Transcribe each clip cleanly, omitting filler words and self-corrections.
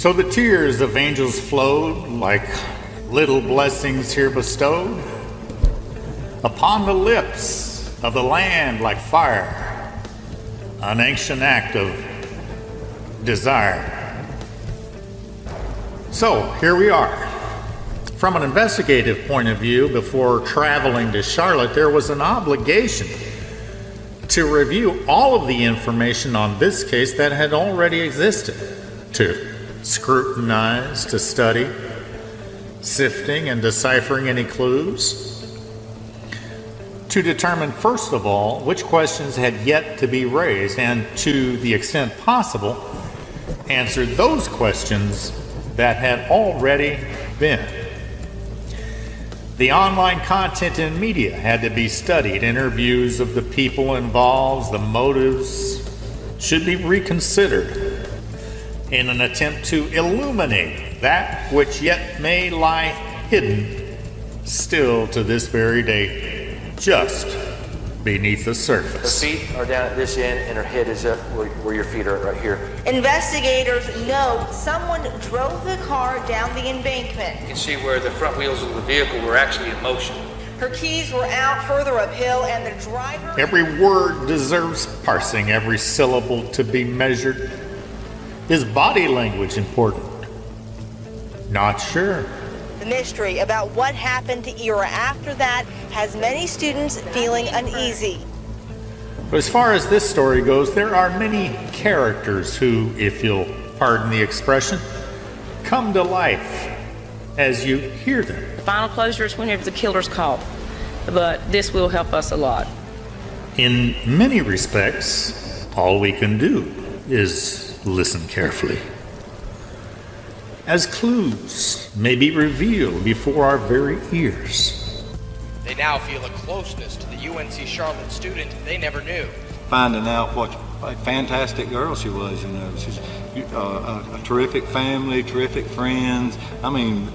So the tears of angels flowed like little blessings here bestowed upon the lips of the land like fire, an ancient act of desire. So here we are. From an investigative point of view, before traveling to Charlotte, there was an obligation to review all of the information on this case that had already existed, to scrutinize, to study, sifting and deciphering any clues, to determine, first of all, which questions had yet to be raised, and to the extent possible, answer those questions that had already been. The online content and media had to be studied. Interviews of the people involved, the motives should be reconsidered in an attempt to illuminate that which yet may lie hidden still to this very day, just beneath the surface. Her feet are down at this end and her head is up where your feet are, right here. Investigators know someone drove the car down the embankment. You can see where the front wheels of the vehicle were actually in motion. Her keys were out further uphill and the driver... Every word deserves parsing, every syllable to be measured. Is body language important? Not sure. The mystery about what happened to Ira after that has many students feeling uneasy. But as far as this story goes, there are many characters who, if you'll pardon the expression, come to life as you hear them. Final closure is whenever the killer's caught, but this will help us a lot. In many respects, all we can do is listen carefully, as clues may be revealed before our very ears. They now feel a closeness to the UNC Charlotte student they never knew. Finding out what a fantastic girl she was, you know. She's a terrific family, terrific friends. I mean,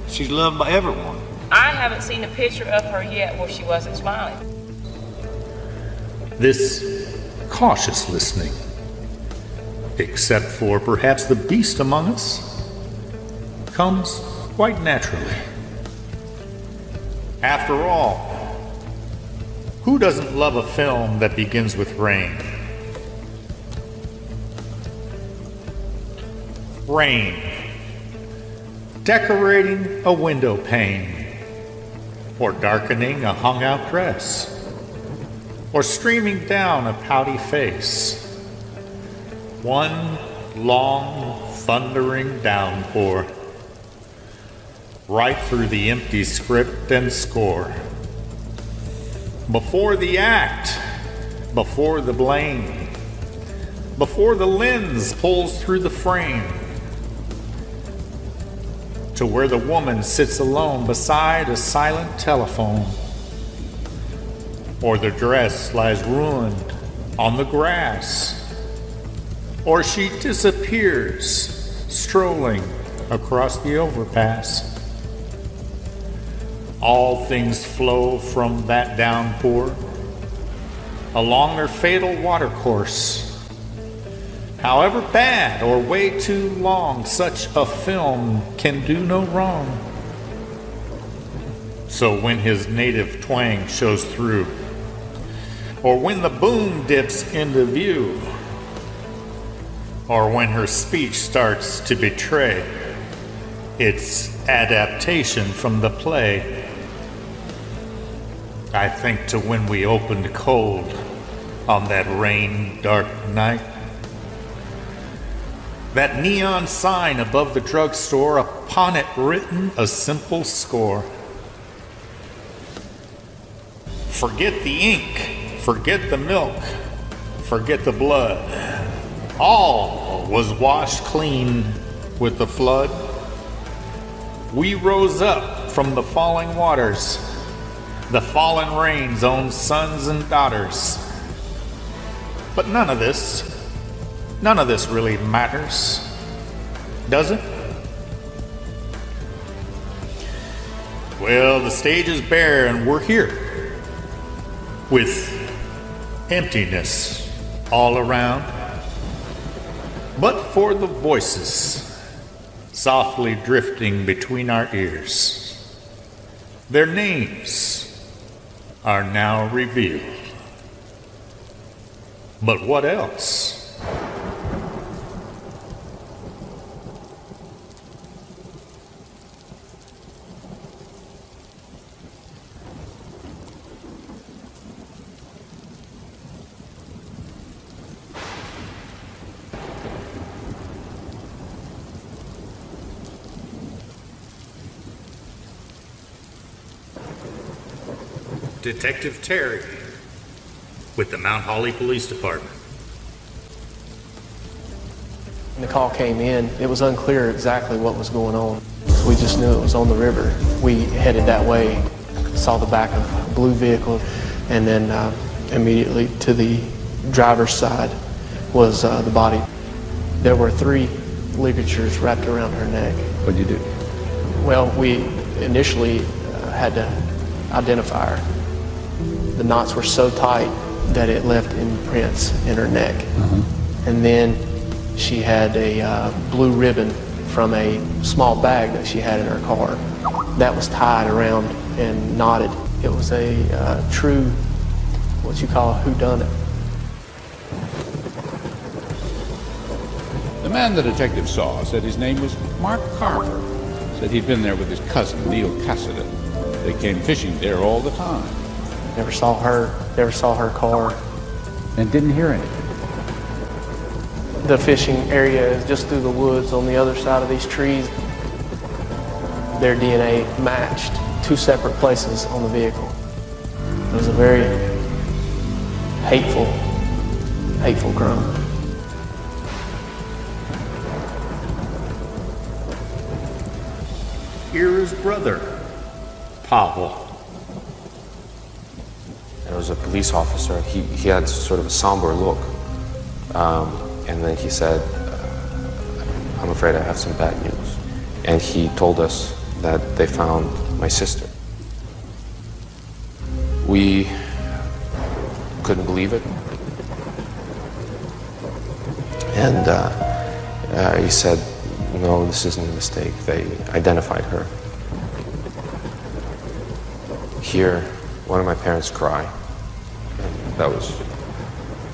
she's loved by everyone. I haven't seen a picture of her yet where she wasn't smiling. This cautious listening, except for perhaps the beast among us, comes quite naturally. After all, who doesn't love a film that begins with rain? Rain, decorating a window pane, or darkening a hung-out dress, or streaming down a pouty face. One long, thundering downpour, right through the empty script and score. Before the act, before the blame, before the lens pulls through the frame, to where the woman sits alone beside a silent telephone, or the dress lies ruined on the grass, or she disappears strolling across the overpass. All things flow from that downpour along their fatal watercourse. However bad or way too long, such a film can do no wrong. So when his native twang shows through, or when the boom dips into view, or when her speech starts to betray its adaptation from the play, I think to when we opened cold on that rain-dark night. That neon sign above the drugstore, upon it written a simple score. Forget the ink, forget the milk, forget the blood. All was washed clean with the flood. We rose up from the falling waters, the fallen rain's own sons and daughters. But none of this really matters, does it? Well, the stage is bare and we're here with emptiness all around. But for the voices softly drifting between our ears. Their names are now revealed. But what else? Detective Terry with the Mount Holly Police Department. When the call came in, it was unclear exactly what was going on. We just knew it was on the river. We headed that way, saw the back of a blue vehicle, and then immediately to the driver's side was the body. There were 3 ligatures wrapped around her neck. What'd you do? Well, we initially had to identify her. The knots were so tight that it left imprints in her neck. And then she had a blue ribbon from a small bag that she had in her car. That was tied around and knotted. It was a true, what you call a whodunit. The man the detective saw said his name was Mark Carver. Said he'd been there with his cousin, Neil Cassidy. They came fishing there all the time. Never saw her car. And didn't hear anything. The fishing area is just through the woods on the other side of these trees. Their DNA matched 2 separate places on the vehicle. It was a very hateful crime. Ira's brother, Pavel. There was a police officer. He had sort of a somber look. And then he said, I'm afraid I have some bad news. And he told us that they found my sister. We couldn't believe it. And he said, no, this isn't a mistake. They identified her. Hear one of my parents cry. And that was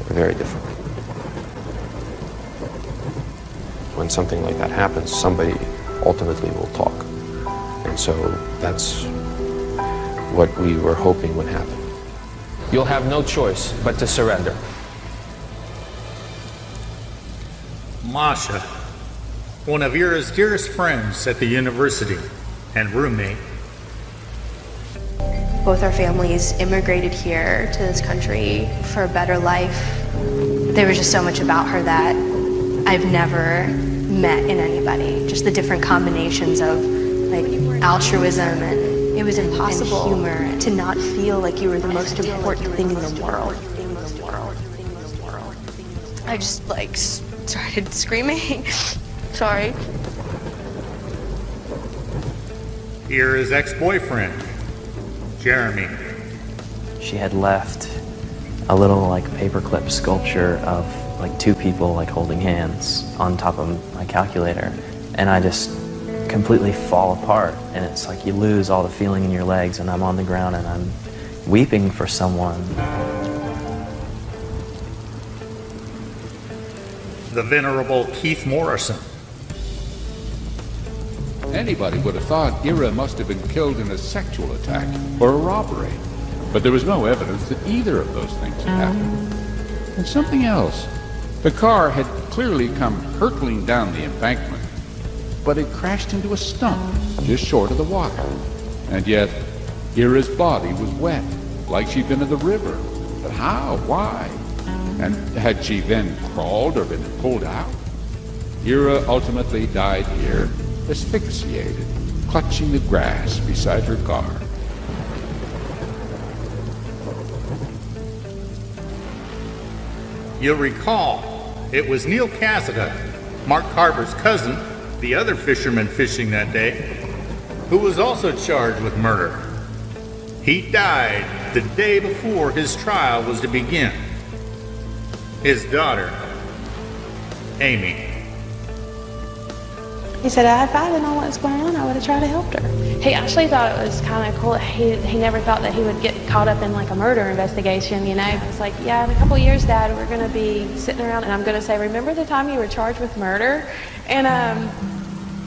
very different. When something like that happens, somebody ultimately will talk. And so that's what we were hoping would happen. You'll have no choice but to surrender. Masha, one of Ira's dearest friends at the university and roommate. Both our families immigrated here to this country for a better life. There was just so much about her that I've never met in anybody. Just the different combinations of like altruism, and it was impossible humor to not feel like you were the most important thing in the world. I just like started screaming. Sorry. Ira's ex-boyfriend, Jeremy. She had left a little like paperclip sculpture of like 2 people like holding hands on top of my calculator, and I just completely fall apart, and it's like you lose all the feeling in your legs, and I'm on the ground and I'm weeping for someone. The venerable Keith Morrison. Anybody would have thought Ira must have been killed in a sexual attack or a robbery. But there was no evidence that either of those things had happened. And something else. The car had clearly come hurtling down the embankment, but it crashed into a stump just short of the water. And yet, Ira's body was wet, like she'd been in the river. But how? Why? And had she then crawled or been pulled out? Ira ultimately died here, asphyxiated, clutching the grass beside her car. You'll recall, it was Neil Cassidy, Mark Carver's cousin, the other fisherman fishing that day, who was also charged with murder. He died the day before his trial was to begin. His daughter, Amy. He said, if I didn't know what was going on, I would have tried to help her. He actually thought it was kind of cool. He never thought that he would get caught up in like a murder investigation, you know. It's like, yeah, in a couple of years, Dad, we're going to be sitting around and I'm going to say, remember the time you were charged with murder? And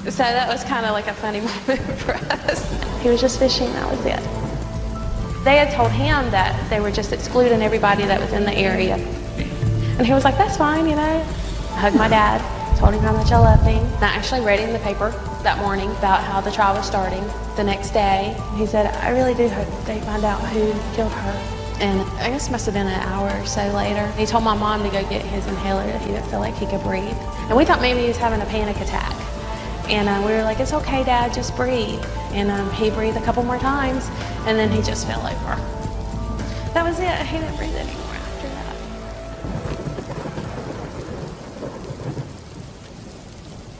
so that was kind of like a funny moment for us. He was just fishing, that was it. They had told him that they were just excluding everybody that was in the area. And he was like, that's fine, you know. I hugged my dad, told him how much I loved him. And I actually read in the paper that morning about how the trial was starting the next day. He said, I really do hope they find out who killed her. And I guess it must have been an hour or so later. He told my mom to go get his inhaler that he didn't feel like he could breathe. And we thought maybe he was having a panic attack. And we were like, it's okay, Dad, just breathe. And he breathed a couple more times, and then he just fell over. That was it. He didn't breathe anymore after that.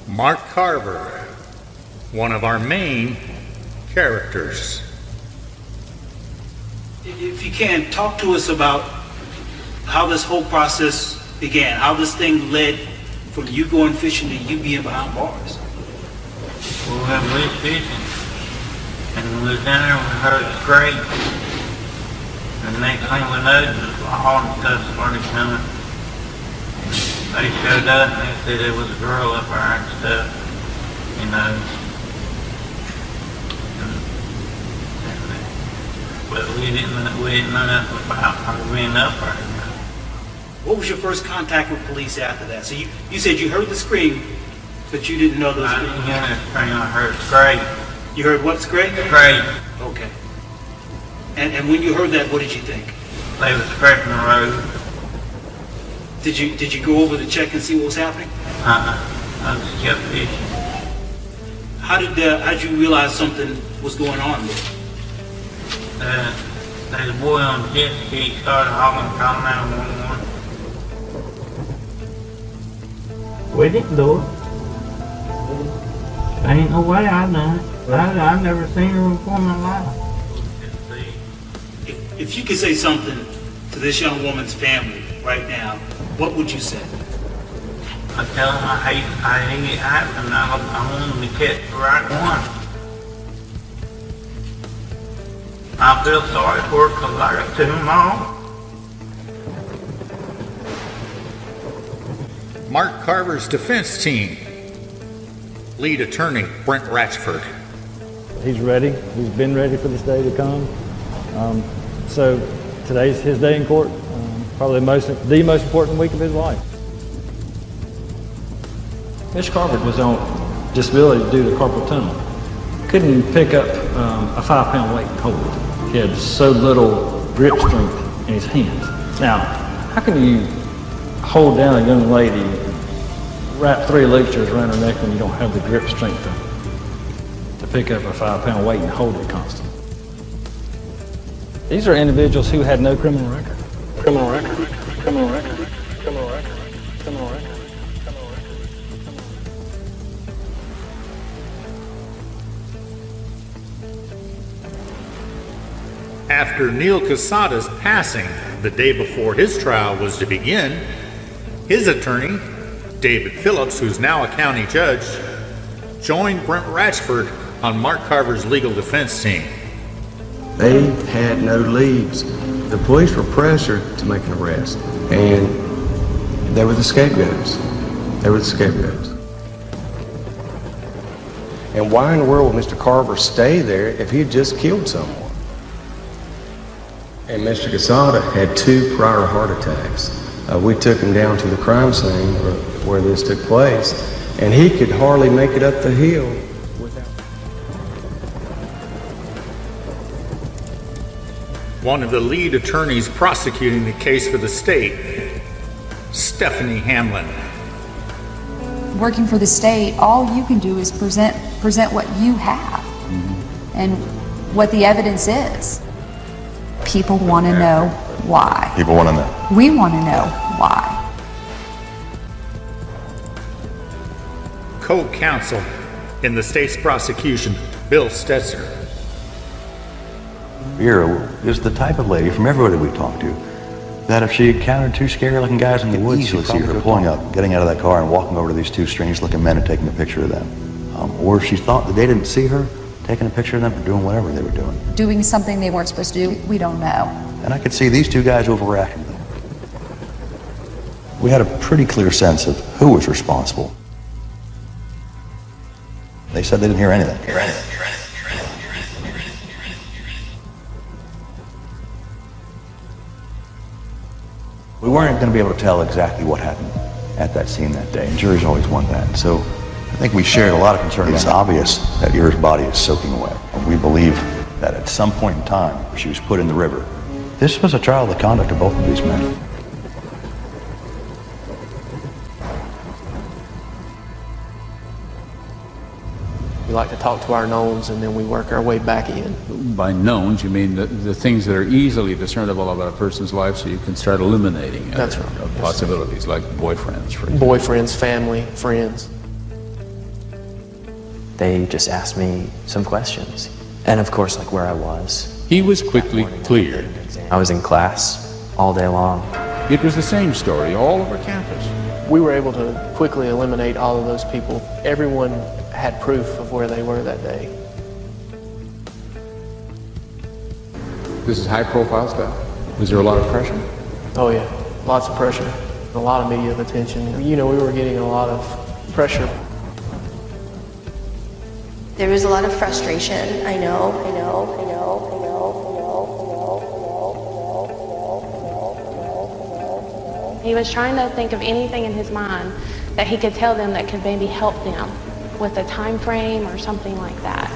Mark Carver, one of our main characters. If you can, talk to us about how this whole process began, how this thing led from you going fishing to you being behind bars. We went fishing, and we was down there and we heard a scream. And the next thing we know, all the stuff started coming. They showed up and they said there was a girl up there and stuff, you know. But we didn't know nothing about her being up there. What was your first contact with police after that? So you said you heard the scream, but you didn't know those screams. I didn't hear that scream, I heard scream. You heard what scream? Scream. Okay. And when you heard that, what did you think? They were scraping the road. Did you go over to check and see what was happening? I just kept fishing. How did you realize something was going on there? There's a boy on the jet ski started hollering, calling 911. We didn't do it. Ain't no way I done it. I've never seen her before in my life. If you could say something to this young woman's family right now, what would you say? I tell them I hate it happening. I want them to catch the right one. I feel sorry for her because I got two of them. Mark Carver's defense team. Lead attorney Brent Ratchford. He's ready. He's been ready for this day to come. So today's his day in court. Probably the most important week of his life. Mr. Carver was on disability due to carpal tunnel. Couldn't pick up a 5-pound weight and hold it. He had so little grip strength in his hands. Now, how can you hold down a young lady, wrap 3 ligatures around her neck when you don't have the grip strength to pick up a 5-pound weight and hold it constantly? These are individuals who had no criminal record. Criminal record, criminal record, criminal record, criminal record. After Neil Casada's passing the day before his trial was to begin, his attorney, David Phillips, who's now a county judge, joined Brent Ratchford on Mark Carver's legal defense team. They had no leads. The police were pressured to make an arrest, and they were the scapegoats. They were the scapegoats. And why in the world would Mr. Carver stay there if he had just killed someone? And Mr. Casada had 2 prior heart attacks. We took him down to the crime scene where this took place, and he could hardly make it up the hill without. One of the lead attorneys prosecuting the case for the state, Stephanie Hamlin. Working for the state, all you can do is present what you have and what the evidence is. People want to know why. People want to know. We want to know why. Co-counsel in the state's prosecution, Bill Stetzer. Ira is the type of lady from everybody we talked to that if she encountered 2 scary-looking guys in the woods, she'd see her pulling up, getting out of that car and walking over to these 2 strange-looking men and taking a picture of them. or she thought that they didn't see her, taking a picture of them or doing whatever they were doing. Doing something they weren't supposed to do, we don't know. And I could see these two guys overreacting. We had a pretty clear sense of who was responsible. They said they didn't hear anything. We weren't going to be able to tell exactly what happened at that scene that day, and juries always want that. So I think we shared a lot of concern. It's obvious that Ira's body is soaking wet. We believe that at some point in time, she was put in the river. This was a trial of the conduct of both of these men. We like to talk to our knowns and then we work our way back in. By knowns, you mean the things that are easily discernible about a person's life, so you can start eliminating That's right. Possibilities like boyfriends, for example. Boyfriends, family, friends. They just asked me some questions. And of course, like where I was. He was quickly cleared. I was in class all day long. It was the same story all over campus. We were able to quickly eliminate all of those people. Everyone had proof of where they were that day. This is high-profile stuff. Was there a lot of pressure? Oh yeah, lots of pressure. A lot of media attention. You know, we were getting a lot of pressure. There was a lot of frustration. I know. He was trying to think of anything in his mind that he could tell them that could maybe help them with a time frame or something like that.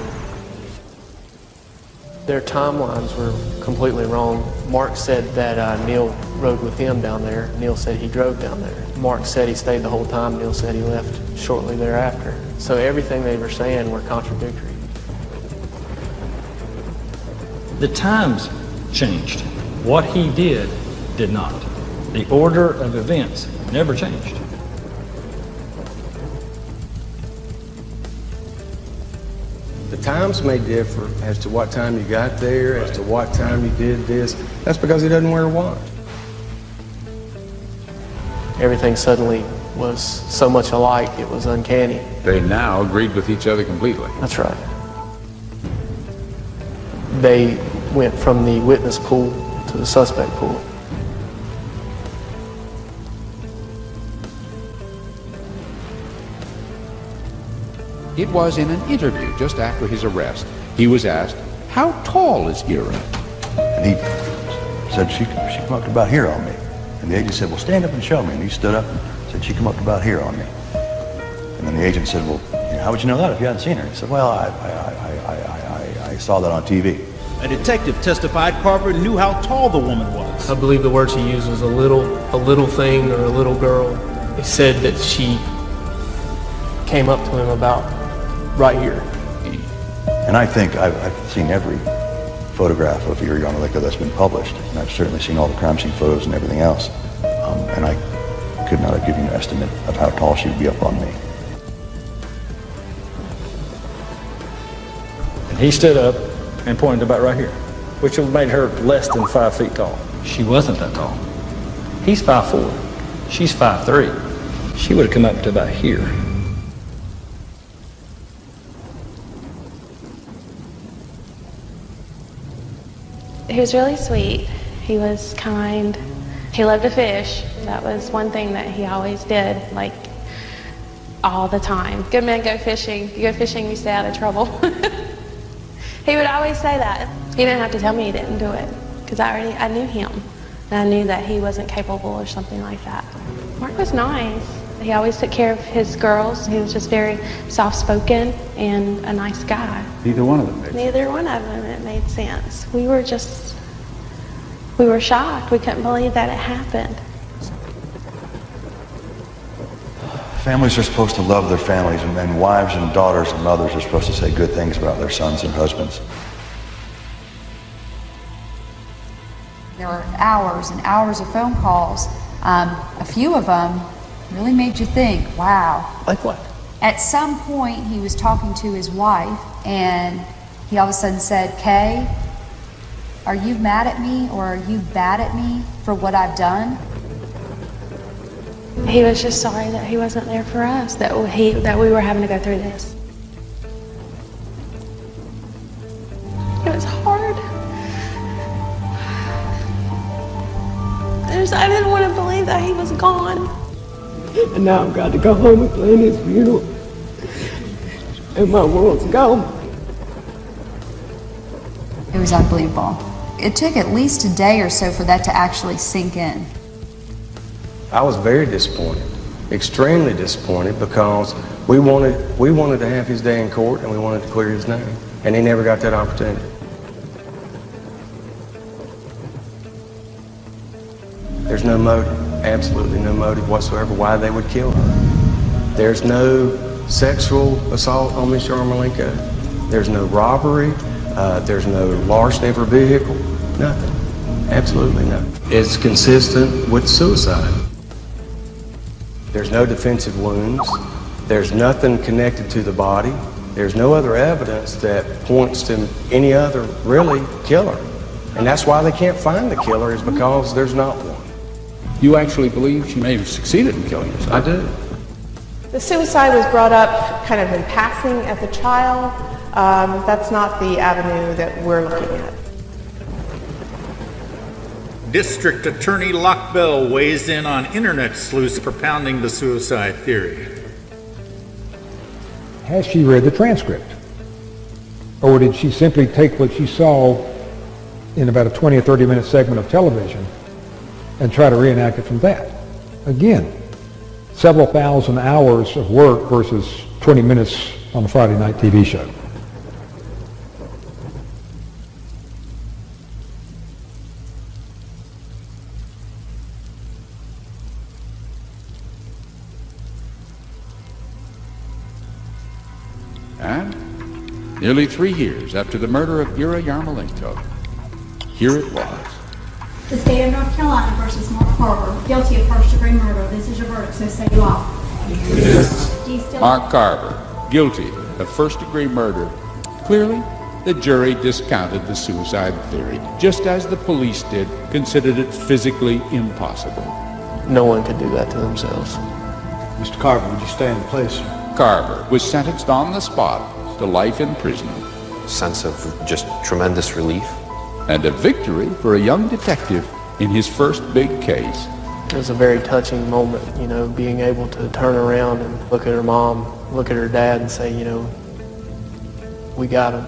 Their timelines were completely wrong. Mark said that Neil rode with him down there. Neil said he drove down there. Mark said he stayed the whole time. Neil said he left shortly thereafter. So everything they were saying were contradictory. The times changed. What he did not. The order of events never changed. The times may differ as to what time you got there, as to what time you did this. That's because he doesn't wear a watch. Everything suddenly was so much alike, it was uncanny. They now agreed with each other completely. That's right. They went from the witness pool to the suspect pool. It was in an interview just after his arrest. He was asked, how tall is Ira? And he said, she come up to about here on me. And the agent said, well, stand up and show me. And he stood up and said, she come up to about here on me. And then the agent said, well, how would you know that if you hadn't seen her? He said, well, I saw that on TV. A detective testified Carver knew how tall the woman was. I believe the words he used was a little thing or a little girl. He said that she came up to him about right here. And I think I've seen every photograph of Ira Yarmolenko that's been published. And I've certainly seen all the crime scene photos and everything else. And I could not have given you an estimate of how tall she would be up on me. And he stood up and pointed about right here, which would have made her less than 5 feet tall. She wasn't that tall. He's 5'4". She's 5'3". She would have come up to about here. He was really sweet. He was kind. He loved to fish. That was one thing that he always did, like all the time. Good men go fishing. You go fishing, you stay out of trouble. He would always say that. He didn't have to tell me he didn't do it, because I knew him. And I knew that he wasn't capable or something like that. Mark was nice. He always took care of his girls. He was just very soft-spoken and a nice guy. Neither one of them made sense. Neither one of them, it made sense. We were shocked. We couldn't believe that it happened. Families are supposed to love their families, and wives and daughters and mothers are supposed to say good things about their sons and husbands. There were hours and hours of phone calls. A few of them really made you think, wow. Like what? At some point, he was talking to his wife, and he all of a sudden said, Kay, are you mad at me, or are you bad at me for what I've done? He was just sorry that he wasn't there for us, that we were having to go through this. that he was gone. And now I've got to go home and plan his funeral. And my world's gone. It was unbelievable. It took at least a day or so for that to actually sink in. I was very disappointed, extremely disappointed, because we wanted to have his day in court and we wanted to clear his name, and he never got that opportunity. There's no motive, absolutely no motive whatsoever why they would kill her. There's no sexual assault on Miss Yarmolenko. There's no robbery. There's no larceny of her vehicle. Nothing. Absolutely nothing. It's consistent with suicide. There's no defensive wounds. There's nothing connected to the body. There's no other evidence that points to any other really killer. And that's why they can't find the killer, is because there's not one. You actually believe she may have succeeded in killing herself? I do. The suicide was brought up kind of in passing at the trial. That's not the avenue that we're looking at. District Attorney Lockbell weighs in on internet sleuths propounding the suicide theory. Has she read the transcript? Or did she simply take what she saw in about a 20 or 30 minute segment of television and try to reenact it from that? Again, several thousand hours of work versus 20 minutes on a Friday night TV show. And nearly 3 years after the murder of Ira Yarmolenko, here it was. The state of North Carolina versus Mark Carver, guilty of first-degree murder. This is your verdict, so say you are. Do you still... Mark Carver, guilty of first-degree murder. Clearly, the jury discounted the suicide theory, just as the police did, considered it physically impossible. No one could do that to themselves. Mr. Carver, would you stand, please, sir? Carver was sentenced on the spot to life in prison. Sense of just tremendous relief. And a victory for a young detective in his first big case. It was a very touching moment, you know, being able to turn around and look at her mom, look at her dad and say, you know, we got him.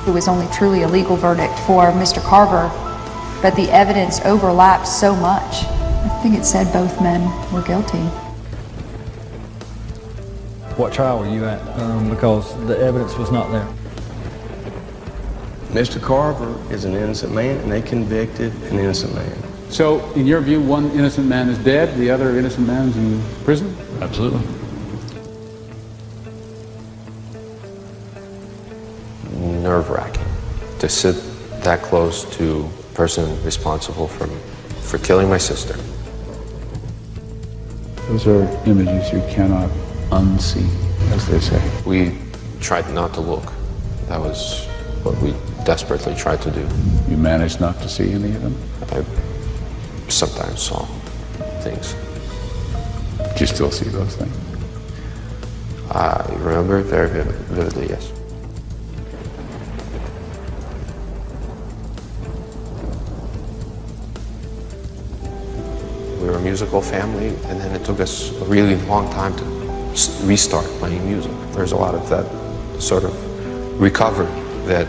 It was only truly a legal verdict for Mr. Carver, but the evidence overlapped so much. I think it said both men were guilty. What trial were you at? Because the evidence was not there. Mr. Carver is an innocent man, and they convicted an innocent man. So, in your view, one innocent man is dead, the other innocent man's in prison? Absolutely. Nerve-wracking to sit that close to a person responsible for killing my sister. Those are images you cannot unsee, as they say. We tried not to look. That was what we desperately tried to do. You managed not to see any of them? I sometimes saw things. Do you still see those things? I remember it very vividly, yes. We were a musical family, and then it took us a really long time to restart playing music. There's a lot of that sort of recovery that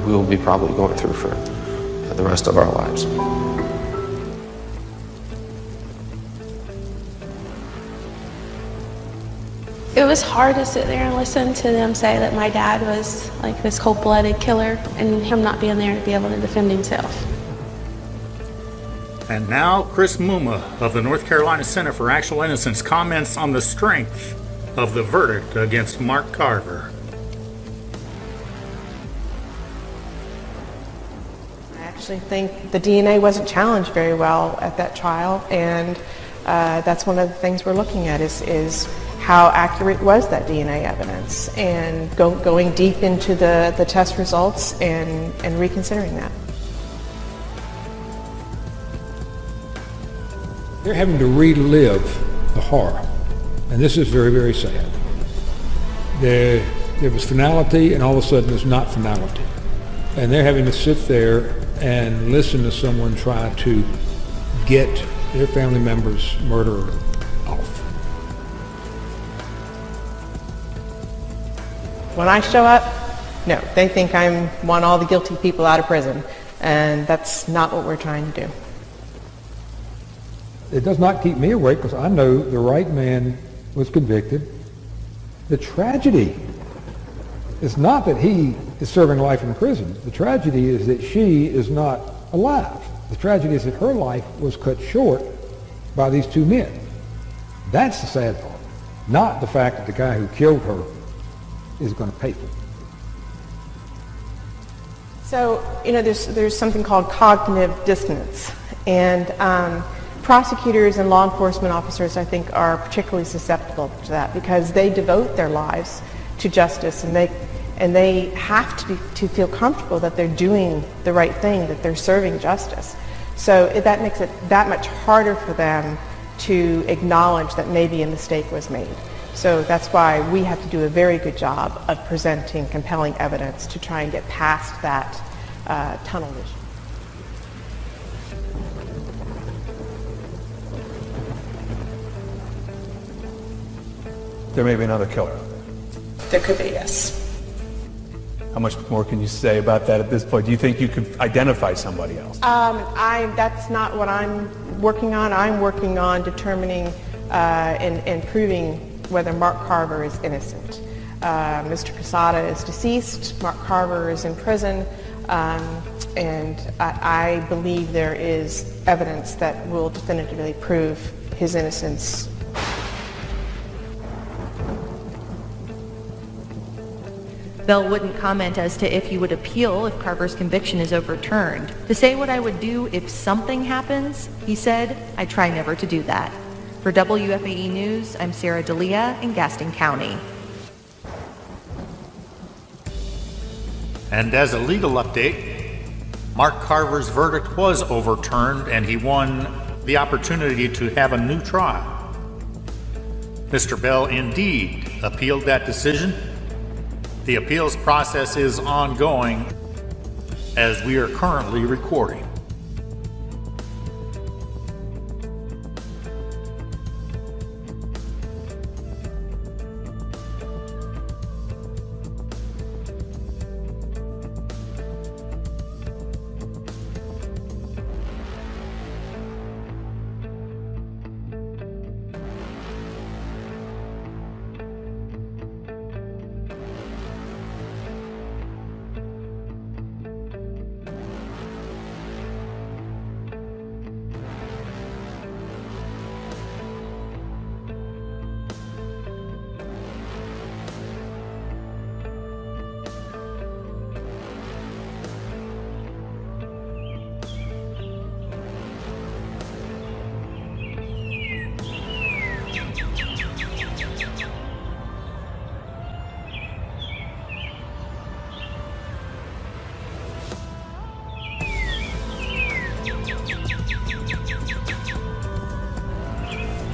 we'll be probably going through for the rest of our lives. It was hard to sit there and listen to them say that my dad was like this cold-blooded killer and him not being there to be able to defend himself. And now Chris Muma of the North Carolina Center for Actual Innocence comments on the strength of the verdict against Mark Carver. I actually think the DNA wasn't challenged very well at that trial, and that's one of the things we're looking at is how accurate was that DNA evidence, and going deep into the test results and reconsidering that. They're having to relive the horror And this is very, very sad. There was finality, and all of a sudden there's not finality. And they're having to sit there and listen to someone try to get their family member's murderer off. When I show up, no, they think I want all the guilty people out of prison, and that's not what we're trying to do. It does not keep me awake because I know the right man was convicted. The tragedy is not that he is serving life in prison. The tragedy is that she is not alive. The tragedy is that her life was cut short by these two men. That's the sad part, not the fact that the guy who killed her is going to pay for it. So, there's something called cognitive dissonance, and prosecutors and law enforcement officers, I think, are particularly susceptible to that because they devote their lives to justice, and they have to feel comfortable that they're doing the right thing, that they're serving justice. So that makes it that much harder for them to acknowledge that maybe a mistake was made. So that's why we have to do a very good job of presenting compelling evidence to try and get past that tunnel vision. There may be another killer. There could be, yes. How much more can you say about that at this point? Do you think you could identify somebody else? That's not what I'm working on. I'm working on determining and proving whether Mark Carver is innocent. Mr. Quesada is deceased. Mark Carver is in prison. And I believe there is evidence that will definitively prove his innocence. Bell wouldn't comment as to if he would appeal if Carver's conviction is overturned. To say what I would do if something happens, he said, I try never to do that. For WFAE News, I'm Sarah D'Elia in Gaston County. And as a legal update, Mark Carver's verdict was overturned and he won the opportunity to have a new trial. Mr. Bell indeed appealed that decision. The appeals process is ongoing as we are currently recording.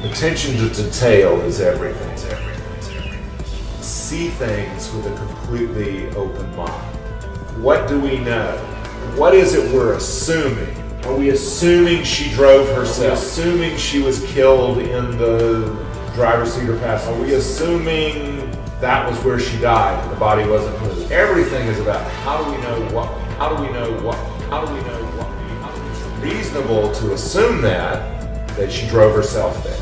Attention to detail is everything. See things with a completely open mind. What do we know? What is it we're assuming? Are we assuming she drove herself? Are we assuming she was killed in the driver's seat or passenger? Are we assuming that was where she died and the body wasn't moved? Everything is about how do we know what? How do we know what? How do we know what? It's reasonable to assume that she drove herself there.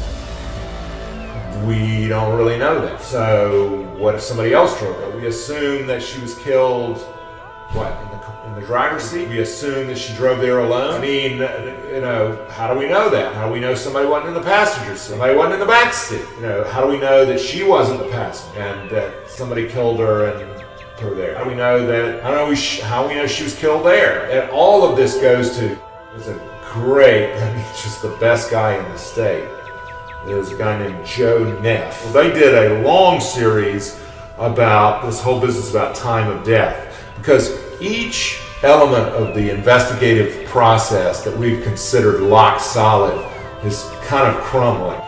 We don't really know that. So what if somebody else drove her? We assume that she was killed, in the driver's seat? We assume that she drove there alone? I mean, how do we know that? How do we know somebody wasn't in the passenger seat? Somebody wasn't in the back seat? How do we know that she wasn't the passenger and that somebody killed her and put her there? How do we know that, how do we know she was killed there? And all of this goes to, just the best guy in the state. There's a guy named Joe Neff. Well, they did a long series about this whole business about time of death because each element of the investigative process that we've considered lock solid is kind of crumbling.